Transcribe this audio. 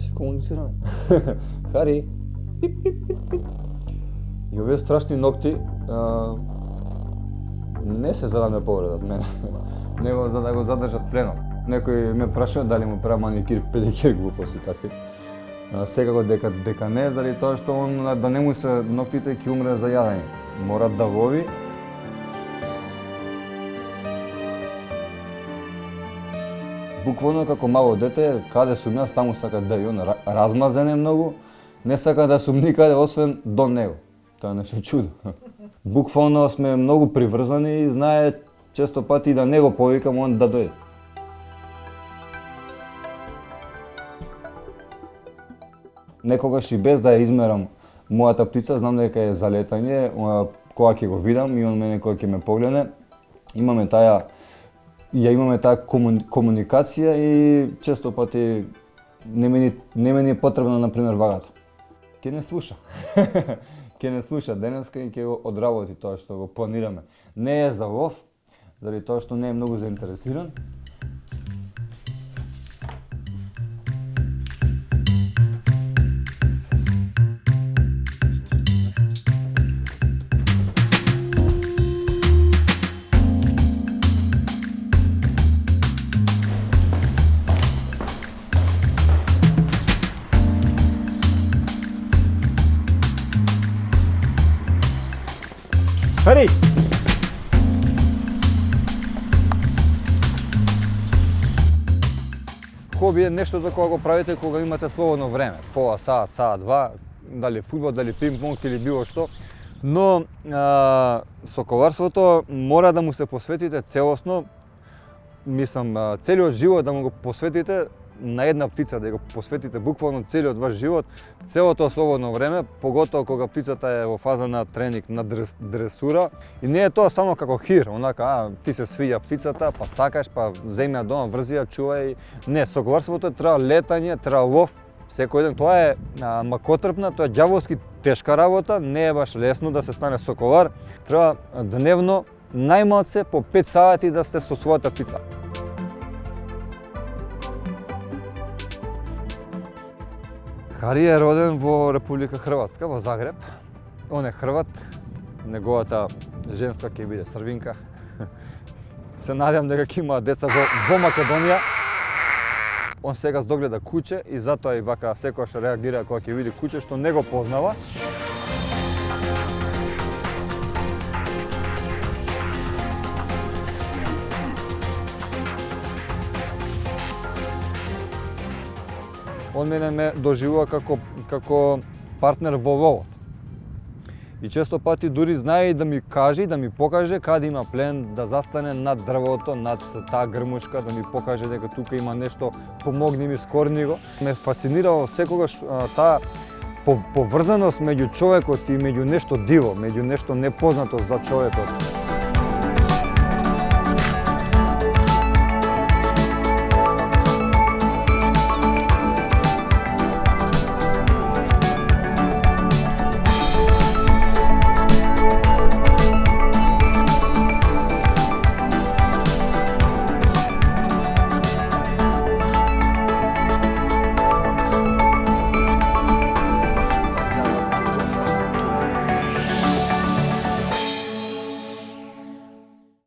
си комуницираме. Хари! И овие страшни ногти не се за да ме повредат мене, него за да го задржат пленот. Некој ме праша дали му правам маникир, педикир, глупости такви. Секако дека не, заради тоа што он да не му се ноктите ќе умре за јадење. Мора да лови. Буквално како мало дете, каде сум јас, таму сака да и он размазен е многу, не сака да сум никаде освен до него. Тоа е нешто чудо. Буквално сме многу приврзани и знае често пати да не го повикам, он да дојде. Некогаш и без да ја измерам мојата птица, знам дека е за летање, кога ќе го видам и он мене кога ќе ме погледне, имаме таа комуникација и често пати не ми е потребна, например, вагата. Ке не слуша. Ке не слуша денеска и ке го одработи тоа што го планираме. Не е за лов, заради тоа што не е многу заинтересиран. Хари! Хоби е нешто за кога го правите кога имате слободно време. Пола саат, саат два, дали фудбал, дали пинг-понг или било што. Но соколарството мора да му се посветите целосно, мислам, целиот живот да му го посветите на една птица, да го посветите буквално целиот ваш живот, целото слободно време, поготово кога птицата е во фаза на тренинг, на дресура. И не е тоа само како хир, онака, ти се свиѓа птицата, па сакаш, па земи ја дома, врзи ја, чувај. Не, соколарството треба летање, треба лов, секој ден. Тоа е макотрпна, тоа е ѓаволски тешка работа, не е баш лесно да се стане соколар. Треба дневно, најмалце по 5 сати да сте со својата птица. Хари е роден во Република Хрватска, во Загреб. Он е Хрват, неговата женска ќе биде Србинка. Се надевам дека ќе има деца во Македонија. Он сега догледа куче и затоа и вака секогаш реагира кога ќе види куче што не го познава. Он мене ме доживува како партнер во ловот. И често пати дури знае и да ми каже, да ми покаже каде има плен, да застане над дрвото, над таа грмушка, да ми покаже дека тука има нешто, помогни ми, скорни го. Ме фасцинирало секогаш таа поврзаност меѓу човекот и меѓу нешто диво, меѓу нешто непознато за човекот.